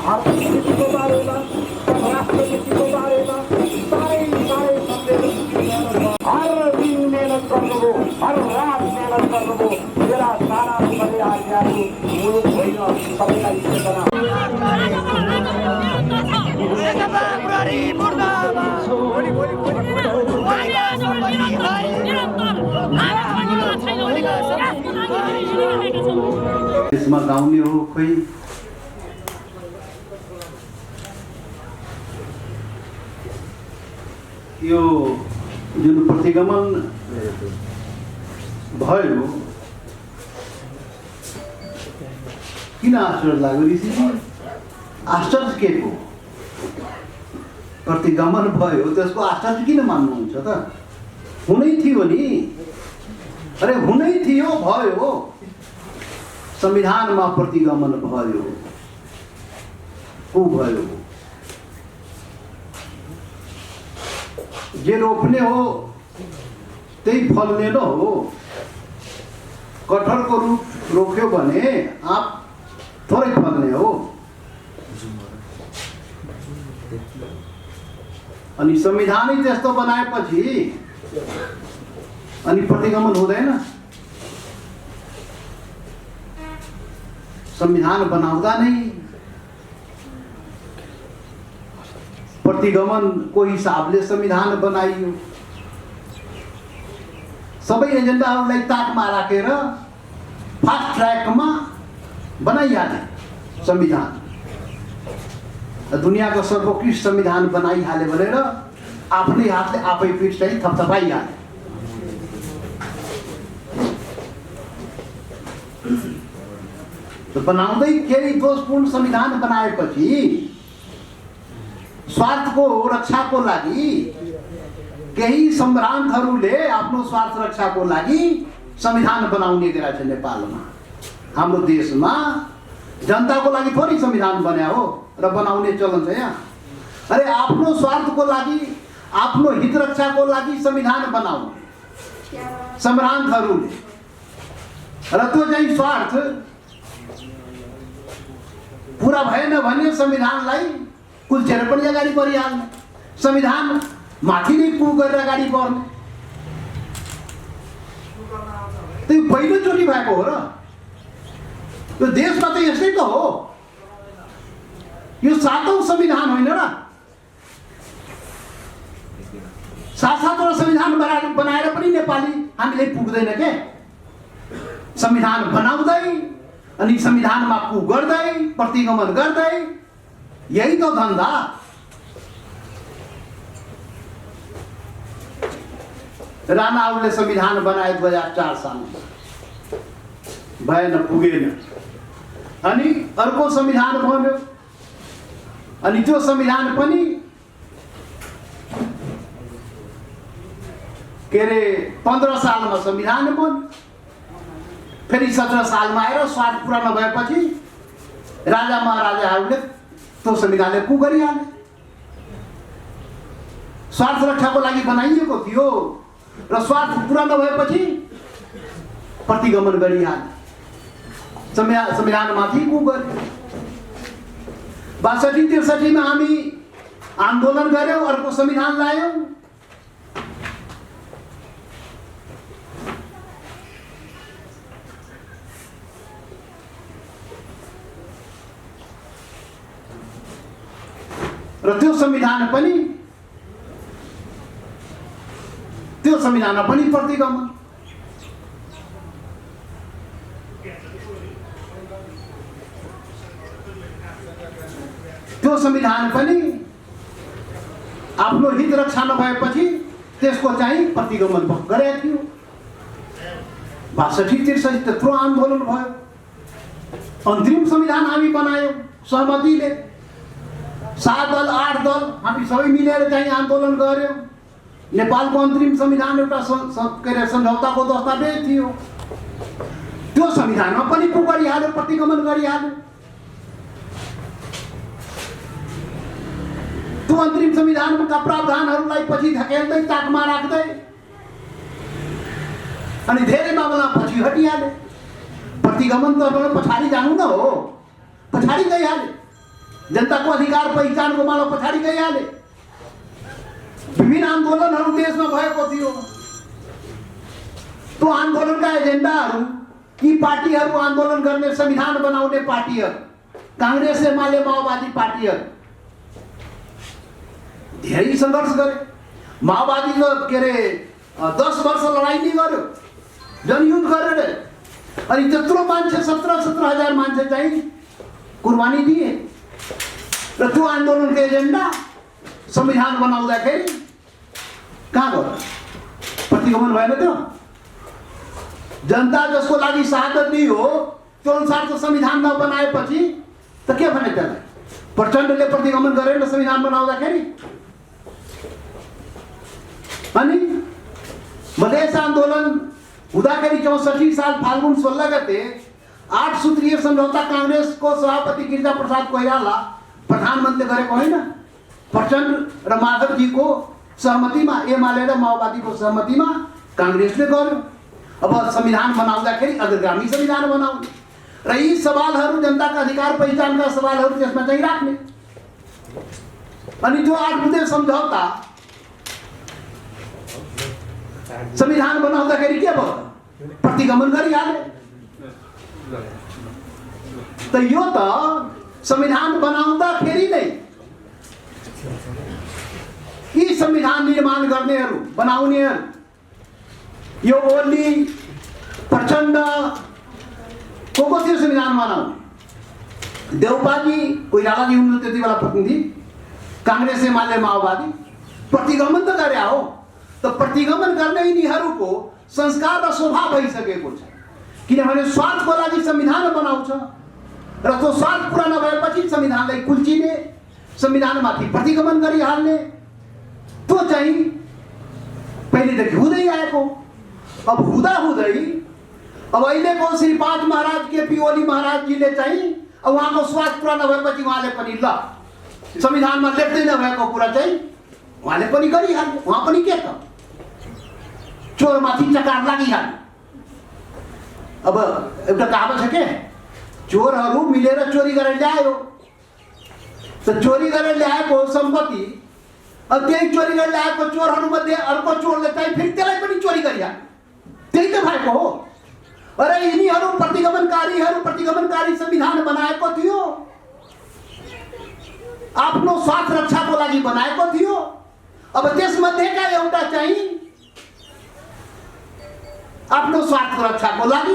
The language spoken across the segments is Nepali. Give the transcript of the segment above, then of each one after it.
आर्थिक नीतिको बारेमा, राष्ट्र नीतिको बारेमा साह्रै हर दिन मेहनत गर्नुभयो, हर रात मेहनत गर्नुभयो। मेरा सारा परिवारहरू मुलुक होइन, सबैलाई चेतना यसमा गाउने हो खोइ यो जुन प्रतिगमन भयो किन आश्चर्य लाग्यो ऋषिजी? आश्चर्य के को? प्रतिगमन भयो त्यसको आश्चर्य किन मान्नुहुन्छ त? हुनै थियो नि, अरे हुनै थियो, भयो। संविधानमा प्रतिगमन भयो, को भयो? जे रोप्ने हो त्यही फल्ने न हो। कटहरको रुख रोप्यो भने आप थोरै फल्ने हो। अनि संविधानै त्यस्तो बनाएपछि अनि प्रतिगमन हुँदैन। संविधान बनाउँदा नै प्रतिगमनको हिसाबले संविधान बनाइयो। सबै एजेन्डाहरूलाई ताकमा राखेर फास्ट ट्र्याकमा बनाइहाले संविधान। दुनियाँको सर्वोत्कृष्ट संविधान बनाइहाले भनेर आफ्नै हातले आफै पिठ चाहिँ थपथपाइहाले। बनाउँदै केही दोषपूर्ण संविधान बनाएपछि स्वार्थको रक्षाको लागि केही सम्भ्रान्तहरूले आफ्नो स्वार्थ रक्षाको लागि संविधान बनाउने गरेका छन्। नेपालमा, हाम्रो देशमा जनताको लागि थोरै संविधान बन्या हो र बनाउने चलन छ यहाँ। अरे आफ्नो स्वार्थको लागि, आफ्नो हित रक्षाको लागि संविधान बनाउने सम्भ्रान्तहरूले, र त्यो चाहिँ स्वार्थ पूरा भएन भने संविधानलाई कुल्चेर पनि अगाडि बढिहाल्ने, संविधान माथि नै पुग गरेर अगाडि बढ्ने। त्यो पहिलोचोटि भएको हो र यो देशमा त यस्तै त हो। यो 7औं संविधान होइन र, 7-7वटा संविधान बनाएर पनि नेपाली हामीले पुग्दैन के। संविधान बनाउँदै अनि संविधानमा पुग गर्दै प्रतिगमन गर्दै, यही तो धन्दा। राणाहरूले संविधान बनाए 2004 सालमा, भएन, पुगेन। अनि अर्को संविधान बन्यो, अनि त्यो संविधान पनि के अरे 15 सालमा संविधान बन्यो। फेरि 17 सालमा आएर स्वार्थ पुरा नभएपछि राजा महाराजाहरूले त्यो संविधानले पुग गरिहाले। स्वार्थ रक्षाको लागि बनाइएको थियो र स्वार्थ पुरा नभएपछि प्रतिगमन गरिहाले। संविधानमाथि पुग गर्यो। 62-63 मा हामी आन्दोलन गर्यौं, अर्को संविधान ल्यायौं। र त्यो संविधानमा पनि प्रतिगमन। त्यो संविधान पनि आफ्नो हित रक्षा नभएपछि त्यसको चाहिँ प्रतिगमन गरेको थियो। 62-63 त्यत्रो आन्दोलन भयो। अन्तिम संविधान हामी बनायौं सहमतिले, 7 दल 8 दल हामी सबै मिलेर चाहिँ आन्दोलन गर्यौं। नेपालको अन्तरिम संविधान एउटा सम्झौताको दस्तावेज थियो। त्यो संविधानमा पनि पुग गरिहाल्यो, प्रतिगमन गरिहाल्यो। त्यो अन्तरिम संविधानका प्रावधानहरूलाई पछि धकेल्दै ताकमा राख्दै अनि धेरै मामला पछि हटिहाले। प्रतिगमन त पछाडि जानु न हो, पछाडि गइहाले। जनताको अधिकार पहिचानको माला पछाडि गइहाले। विभिन्न आन्दोलनहरू देशमा भएको थियो। त्यो आन्दोलनका एजेन्डाहरू यी पार्टीहरू आन्दोलन गर्ने संविधान बनाउने पार्टीहरू कांग्रेस एमाले माओवादी पार्टीहरू धेरै सङ्घर्ष गरे। माओवादीको के अरे 10 वर्ष लडाइँ नि गर्यो, जनयुद्ध गरेर। अनि त्यत्रो मान्छे 17,000 मान्छे चाहिँ कुर्बानी दिए र त्यो आन्दोलनको एजेन्डा संविधान बनाउँदाखेरि कहाँ गयो? प्रतिगमन भएन त्यो? जनता जसको लागि शहादत दियो त्यो अनुसार त संविधान नबनाएपछि त के भने त्यसलाई? प्रचण्डले प्रतिगमन गरेर संविधान बनाउँदाखेरि। अनि मधेस आन्दोलन हुँदाखेरि 64 साल फाल्गुन 16 गते 8 सूत्रीय सम्झौता कांग्रेसको सभापति गिरिजा प्रसाद कोइराला प्रधानमन्त्रीले गरेको होइन, प्रचण्ड र माधवजीको सहमतिमा, एमाले र माओवादीको सहमतिमा कांग्रेसले गर्यो। अब संविधान बनाउँदाखेरि अग्रगामी संविधान बनाउने र यी सवालहरू जनताका अधिकार पहिचानका सवालहरू त्यसमा चाहिँ राख्ने। अनि त्यो 8 बुँदे सम्झौता संविधान बनाउँदाखेरि के भयो? प्रतिगमन गरिहाले। त यो त संविधान बनाउँदाखेरि नै यी संविधान निर्माण गर्नेहरू बनाउनेहरू यो ओली प्रचण्ड को थियो संविधान बनाउने? देउपाजी कोइरालाजी हुनुहुन्थ्यो त्यति बेला प्रतिनिधि, कांग्रेस एमाले माओवादी। प्रतिगमन त गरे हो, त प्रतिगमन गर्ने यिनीहरूको संस्कार र स्वभाव भइसकेको छ। किनभने स्वार्थको लागि संविधान बनाउँछ र त्यो स्वार्थ पुरा नभएपछि संविधानलाई कुल्चिने, संविधानमाथि प्रतिगमन गरिहाल्ने, त्यो चाहिँ पहिलेदेखि हुँदै आएको। अब हुँदै अब अहिलेको श्री 5 महाराज केपी ओली महाराजजीले चाहिँ अब उहाँको स्वार्थ पुरा नभएपछि उहाँले पनि ल संविधानमा लेख्दै नभएको कुरा चाहिँ उहाँले पनि गरिहाल्यो। उहाँ पनि के त चोरमाथि चकार लागिहाल्यो। अब एउटा कहावत छ के, चोरहरू मिलेर चोरी गरेर ल्यायो। त चोरी गरेर ल्याएको सम्पत्ति अब त्यही चोरी गरेर ल्याएको चोरहरूमध्ये अर्को चोरले चाहिँ फेरि त्यसलाई पनि चोरी गरिहाल्यो। त्यही त भएको हो। अरे यिनीहरू प्रतिगमनकारी संविधान बनाएको थियो, आफ्नो स्वार्थ रक्षाको लागि बनाएको थियो। अब त्यसमध्येका एउटा चाहिँ आफ्नो स्वार्थ रक्षाको लागि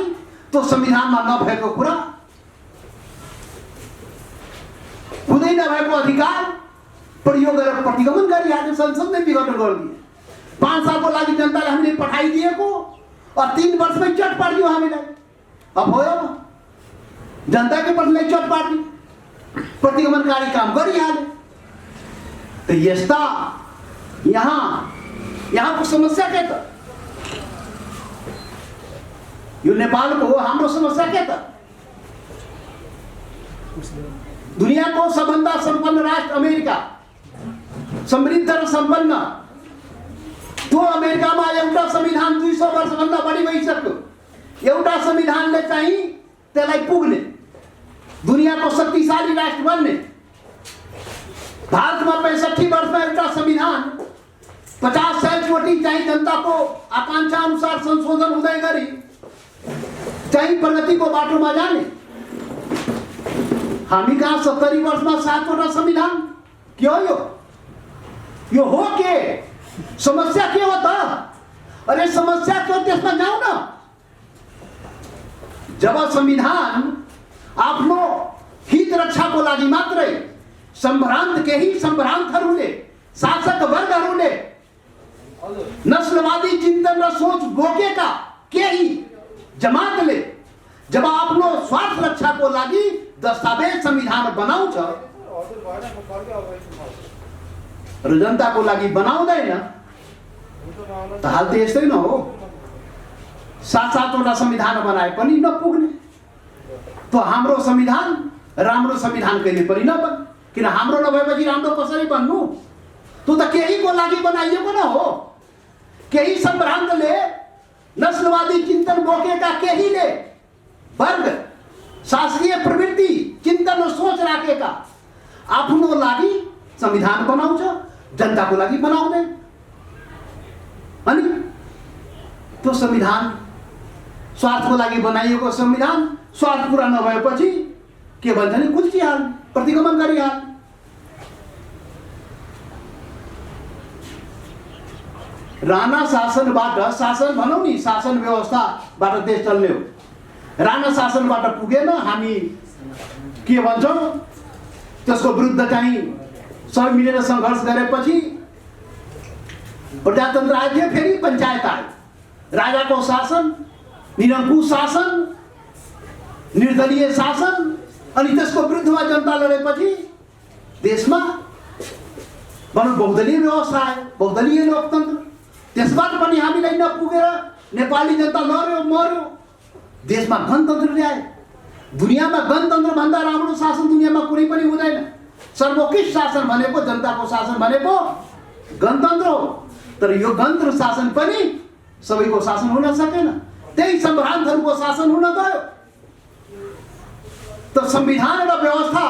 त्यो संविधानमा नभएको कुरा, हुँदै नभएको अधिकार प्रयोग गरेर प्रतिगमन गरिहाल्यो, संसदले विघटन गरिदिए। 5 सालको लागि जनताले हामीले पठाइदिएको और 3 वर्षमै चट पाडियो हामीलाई। अब भयो जनताकै प्रतिलाई चट पार्टी प्रतिगमनकारी काम गरिहाले। त यस्ता यहाँको समस्या के त? यो नेपालको हो, हाम्रो समस्या के त? दुनियाको सबभन्दा सम्पन्न राष्ट्र अमेरिका, समृद्ध र सम्पन्न, त्यो अमेरिकामा एउटा संविधान 200 वर्षभन्दा बढी भइसक्यो। एउटा संविधानले चाहिँ त्यसलाई पुग्ने, दुनियाको शक्तिशाली राष्ट्र बन्ने। भारतमा 65 वर्षमा एउटा संविधान 50-100 चोटि चाहिँ जनताको आकांक्षा अनुसार संशोधन हुँदै गरी चाहिँ प्रगतिको बाटोमा जाने। हामी कहाँ 70 वर्षमा 7वटा संविधान? के हो यो हो के? समस्या के हो त? अरे समस्या क्यों? त्यसमा जाऊ न। जब संविधान आफ्नो हित रक्षाको लागि मात्रै केही सम्भ्रान्तहरूले, शासक वर्गहरूले, नस्लवादी चिन्तन र सोच बोकेका केही जमातले जब आफ्नो स्वार्थ रक्षाको लागि दस्तावेज संविधान बनाउँछ र जनताको लागि बनाउँदैन त हाल त यस्तै न हो। 7-7वटा संविधान बनाए पनि नपुग्ने। त हाम्रो संविधान राम्रो संविधान कहिले पनि नबन्। किन हाम्रो नभएपछि राम्रो कसरी बन्नु? त्यो त केहीको लागि बनाइएको न हो। केही सम्भ्रान्तले, नस्लवादी चिन्तन बोकेका केहीले वर्ग, शासकीय प्रवृत्ति, चिन्तन र सोच राखेका आफ्नो लागि संविधान बनाउँछ, जनताको लागि बनाउँदैन। अनि त्यो संविधान स्वार्थको लागि बनाइएको संविधान स्वार्थ पूरा नभएपछि के भन्छ नि कुल्चिहाल, प्रतिगमन गरिहाल। राणा शासनबाट शासन भनौँ नि, शासन व्यवस्थाबाट देश चल्ने हो। राणा शासनबाट पुगेन, हामी के भन्छौँ त्यसको विरुद्ध चाहिँ सबै मिलेर सङ्घर्ष गरेपछि प्रजातन्त्र आयो थियो, फेरि पञ्चायत आयो। राजाको शासन, निरङ्कुश शासन, निर्दलीय शासन, अनि त्यसको विरुद्धमा जनता लडेपछि देशमा भनौँ बहुदलीय व्यवस्था आयो, बहुदलीय लोकतन्त्र। त्यसबाट पनि हामीलाई नपुगेर नेपाली जनता लड्यो मर्यो, देशमा गणतन्त्र ल्यायो। दुनियाँमा गणतन्त्र भन्दा राम्रो शासन दुनियाँमा कुनै पनि हुँदैन। सर्वोत्कृष्ट शासन भनेको, जनताको शासन भनेको गणतन्त्र हो। तर यो गणतन्त्र शासन पनि सबैको शासन हुन सकेन, त्यही सम्भ्रान्तहरूको शासन हुन गयो। त संविधान र व्यवस्था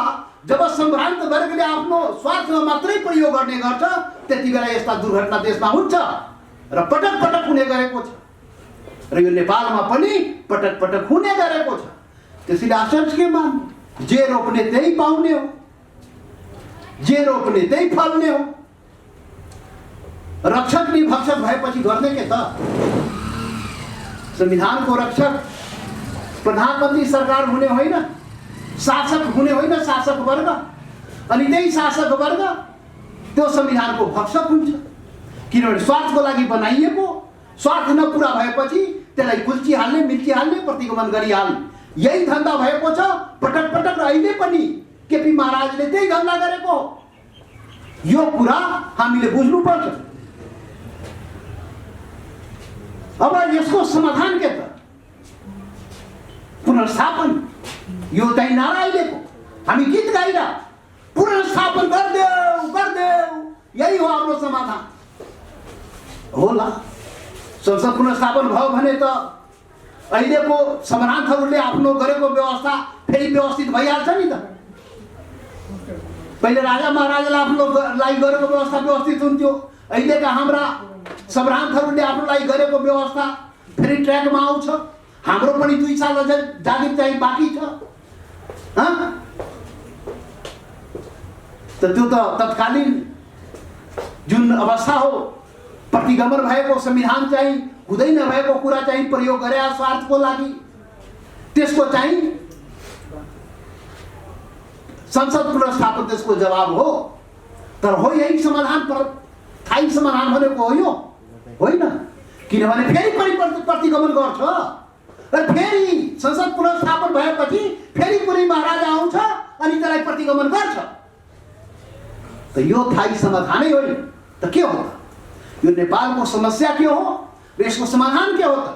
जब सम्भ्रान्त वर्गले आफ्नो स्वार्थमा मात्रै प्रयोग गर्ने गर्छ, त्यति बेला यस्ता दुर्घटना देशमा हुन्छ र पटक पटक हुने गरेको छ, र यो नेपालमा पनि पटक पटक हुने गरेको छ। त्यसैले आश्चर्य के मान्ने, जे रोप्ने त्यही पाउने हो, जे रोप्ने त्यही फल्ने हो। रक्षक नि भक्षक भएपछि गर्ने के त? संविधानको रक्षक प्रधानमन्त्री सरकार हुने होइन, शासक हुने होइन, शासक वर्ग। अनि त्यही शासक वर्ग त्यो संविधानको भक्षक हुन्छ, किनभने स्वार्थको लागि बनाइएको, स्वार्थ नपुरा भएपछि त्यसलाई कुल्चिहाल्ने, मिल्चिहाल्ने, प्रतिगमन गरिहाल्ने, यही धन्दा भएको छ पटक पटक। र अहिले पनि केपी महाराजले त्यही धन्दा गरेको हो। यो कुरा हामीले बुझ्नुपर्छ। अब यसको समाधान के त? पुनर्स्थापन। यो चाहिँ नारा अहिलेको, हामी गीत गाइरा पुनर्स्थापन गरिदेऊ, यही हो हाम्रो समाधान होला। संसद पुनर्स्थापन भयो भने त अहिलेको सम्भ्रान्तहरूले आफ्नो गरेको व्यवस्था फेरि व्यवस्थित भइहाल्छ नि त। पहिले राजा महाराजाले आफ्नो लागि गरेको व्यवस्था व्यवस्थित हुन्थ्यो, अहिलेका हाम्रा सम्भ्रान्तहरूले आफ्नो लागि गरेको व्यवस्था फेरि ट्र्याकमा आउँछ। हाम्रो पनि 2 साल अझै जागिर चाहिँ बाँकी छ। त त्यो त तत्कालीन जुन अवस्था हो, प्रतिगमन भएको संविधान चाहिँ हुँदै नभएको कुरा चाहिँ प्रयोग गरे स्वार्थको लागि, त्यसको चाहिँ संसद पुनर्स्थापन त्यसको जवाब हो। तर हो यही समाधान, स्थायी समाधान भनेको हो यो होइन, किनभने फेरि प्रतिगमन गर्छ र फेरि संसद पुनर्स्थापन भएपछि फेरि कुनै महाराजा आउँछ अनि त्यसलाई प्रतिगमन गर्छ। त यो स्थायी समाधानै होइन त के हो त? यो नेपालको समस्या के हो र यसको समाधान के हो त?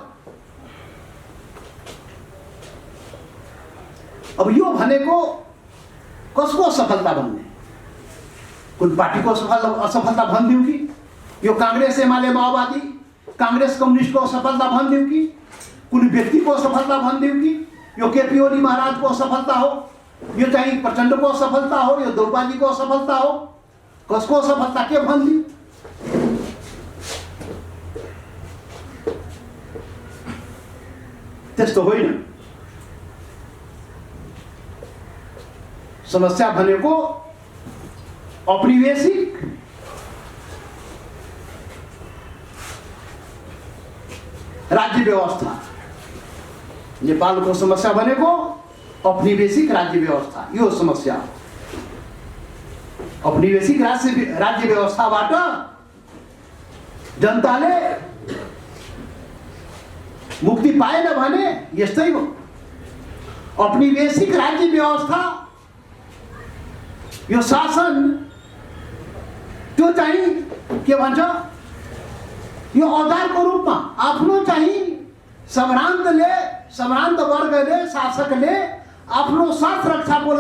अब यो भनेको कसको असफलता भन्ने, कुन पार्टीको असफलता भनिदिउँ कि यो काङ्ग्रेस एमाले माओवादी काङ्ग्रेस कम्युनिस्टको असफलता भनिदिउँ कि कुन व्यक्तिको असफलता भनिदिउँ कि यो केपी ओली महाराजको असफलता हो, यो चाहिँ प्रचण्डको असफलता हो, यो देउपाजीको असफलता हो, कसको असफलता के भनिदिउँ? त्यस्तो होइन। समस्या भनेको औपनिवेशिक राज्य व्यवस्था। नेपालको समस्या भनेको औपनिवेशिक राज्य व्यवस्था, यो समस्या हो। औपनिवेशिक राज्य व्यवस्थाबाट जनताले मुक्ति पाएन भने यस्तै हो। औपनिवेशिक राज्य व्यवस्था, यो शासन त्यो चाहिँ के भन्छ, यो औजारको रूपमा आफ्नो चाहिँ सम्भ्रान्त वर्गले, शासकले आफ्नो स्वार्थ रक्षाको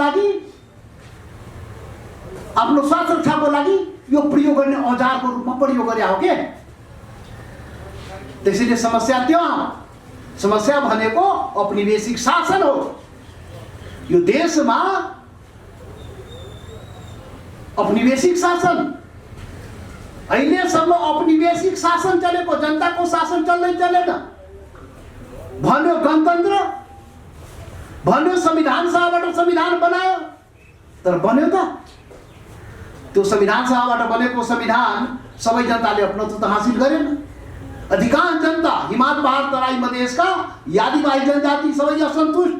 लागि यो प्रयोग गर्ने औजारको रूपमा प्रयोग गरे हो के। त्यसैले समस्या त्यो हो। समस्या भनेको औपनिवेशिक शासन हो। यो देशमा औपनिवेशिक शासन, अहिलेसम्म औपनिवेशिक शासन चलेको, जनताको शासन चलेन। भन्यो गणतन्त्र, भन्यो संविधान सभाबाट संविधान बनायो, तर बन्यो त? त्यो संविधान सभाबाट बनेको संविधान सबै जनताले अपनत्व त हासिल गरेन। अधिकांश जनता, हिमाल, पहाड, तराई, मधेसका आदिवासी जनजाति सबै असन्तुष्ट,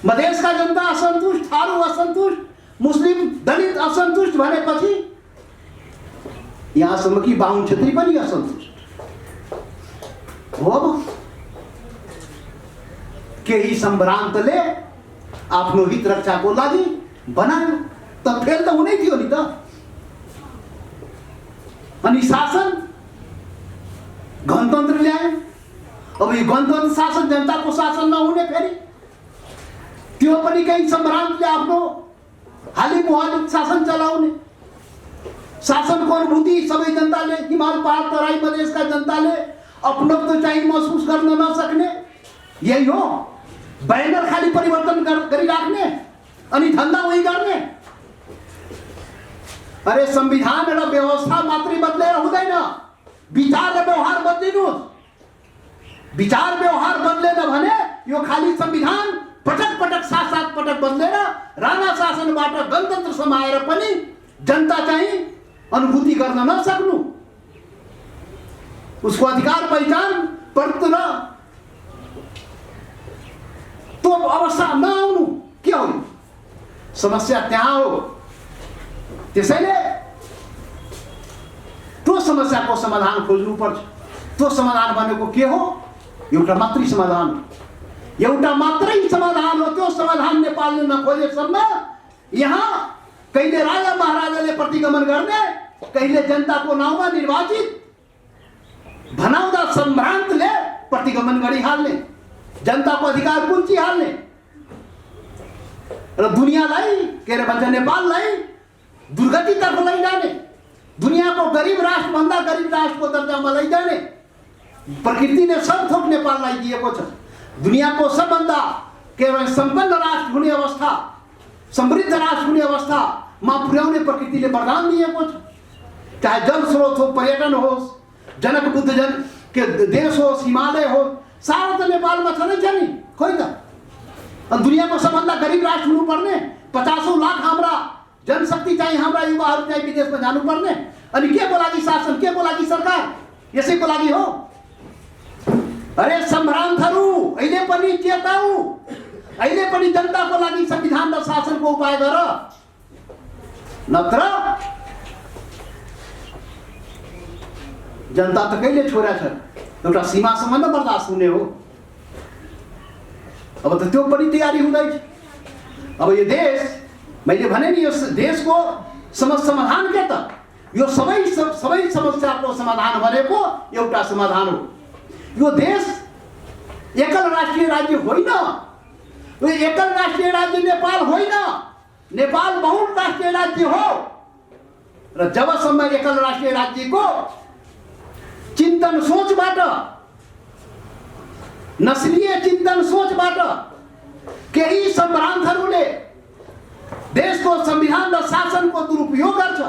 मधेसका जनता असन्तुष्ट, थारू असन्तुष्ट, मुस्लिम दलित असन्तुष्ट भनेपछि यहाँसम्म कि बाहुन क्षेत्री पनि असन्तुष्ट हो। केही सम्भ्रान्तले आफ्नो हित रक्षाको लागि बनायो, त फेल त हुनै थियो नि त। अनि शासन गणतन्त्र ल्याए। अब यो गणतन्त्र शासन जनताको शासन नहुने, फेरि त्यो पनि केही सम्भ्रान्तले आफ्नो हाली मुहाली शासन चलाउने। शासनको अनुभूति सबै जनताले, हिमाल, पहाड, तराई, मधेसका जनताले अपनत्व चाहिँ महसुस गर्न नसक्ने, यही हो। ब्यानर खाली परिवर्तन गरिराख्ने अनि धन्दा उही गर्ने। अरे संविधान र व्यवस्था मात्रै बदलेर हुँदैन, विचार र व्यवहार बदलिनुहोस्। विचार व्यवहार बदलेन भने यो खाली संविधान पटक पटक 7-7 पटक बदलेर राणा शासनबाट गणतन्त्रसम्म आएर पनि जनता चाहिँ अनुभूति गर्न नसक्नु, उसको अधिकार पहिचान पर्दैन, त्यो अवस्था नआउनु के हो? समस्या त्यहाँ हो। त्यसैले त्यो समस्याको समाधान खोज्नुपर्छ। त्यो समाधान भनेको के हो? एउटा मात्रै समाधान हो, एउटा मात्रै समाधान हो। त्यो समाधान नेपालले नखोजेसम्म यहाँ कहिले राजा महाराजाले प्रतिगमन गर्ने, कहिले जनताको नाउँमा निर्वाचित भनाउँदा सम्भ्रान्तले प्रतिगमन गरिहाल्ने, जनताको अधिकार कुल्चिहाल्ने र दुनियाँलाई के अरे भन्छ नेपाललाई दुर्गतितर्फ लैजाने, दुनियाँको गरिब राष्ट्रभन्दा गरिब राष्ट्रको दर्जामा लैजाने प्रकृतिले सब थोक नेपाललाई दिएको छ। दुनियाँको सबभन्दा के अरे सम्पन्न राष्ट्र हुने अवस्था, समृद्ध राष्ट्र हुने अवस्थामा पुर्याउने प्रकृतिले वरदान दिएको छ। चाहे जल स्रोत हो, पर्यटन होस्, जनक बुद्ध जन के देश होस्, हिमालय होस्, सारा त नेपालमा छँदैछ नि, खोइ त? दुनियाँको सबभन्दा गरिब राष्ट्र हुनुपर्ने, 50औं लाख हाम्रा जनशक्ति चाहिँ हाम्रा युवाहरू चाहिँ विदेशमा जानुपर्ने, अनि के को लागि शासन, के को लागि सरकार? यसैको लागि हो। अरे सम्भ्रान्तहरू अहिले पनि चेताऊ, अहिले पनि जनताको लागि संविधान र शासनको उपाय गर, नत्र जनता त कहिले छोरा छ, एउटा सीमासम्म न बर्दाश्त हुने हो। अब त त्यो पनि तयारी हुँदैछ। अब यो देश, मैले भने नि, यो देशको समाधान के त? यो सबै समस्याको समाधान भनेको एउटा समाधान हो। यो देश एकल राष्ट्रिय राज्य होइन, यो एकल राष्ट्रिय राज्य नेपाल होइन, नेपाल बहुल राष्ट्रिय राज्य हो। र जबसम्म एकल राष्ट्रिय राज्यको चिन्तन सोचबाट, नस्लीय चिन्तन सोचबाट केही सम्भ्रान्तहरूले देशको संविधान र शासनको दुरुपयोग गर्छ,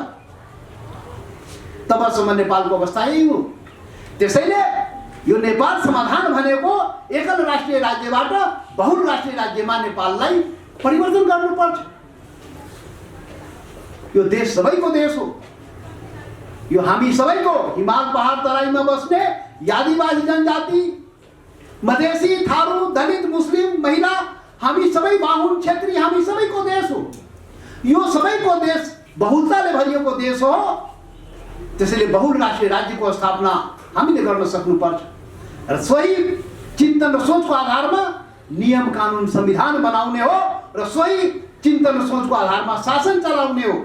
तबसम्म नेपालको अवस्था यही हो। त्यसैले यो नेपाल समाधान भनेको एकल राष्ट्रिय राज्यबाट बहुल राष्ट्रिय राज्यमा नेपाललाई परिवर्तन गर्नुपर्छ। यो देश सबैको देश हो। यो हामी सबैको, हिमाल, पहाड, तराईमा बस्ने आदिवासी जनजाति, मधेसी, थारू, दलित, मुस्लिम, महिला, हामी सबै बाहुन क्षेत्री, हामी सबैको देश हो। यो सबैको देश बहुलताले भरिएको देश हो। त्यसैले बहुल राष्ट्रिय राज्यको स्थापना हामीले गर्न सक्नुपर्छ र सोही चिन्तन र सोचको आधारमा नियम कानुन संविधान बनाउने हो र सोही चिन्तन र सोचको आधारमा शासन चलाउने हो।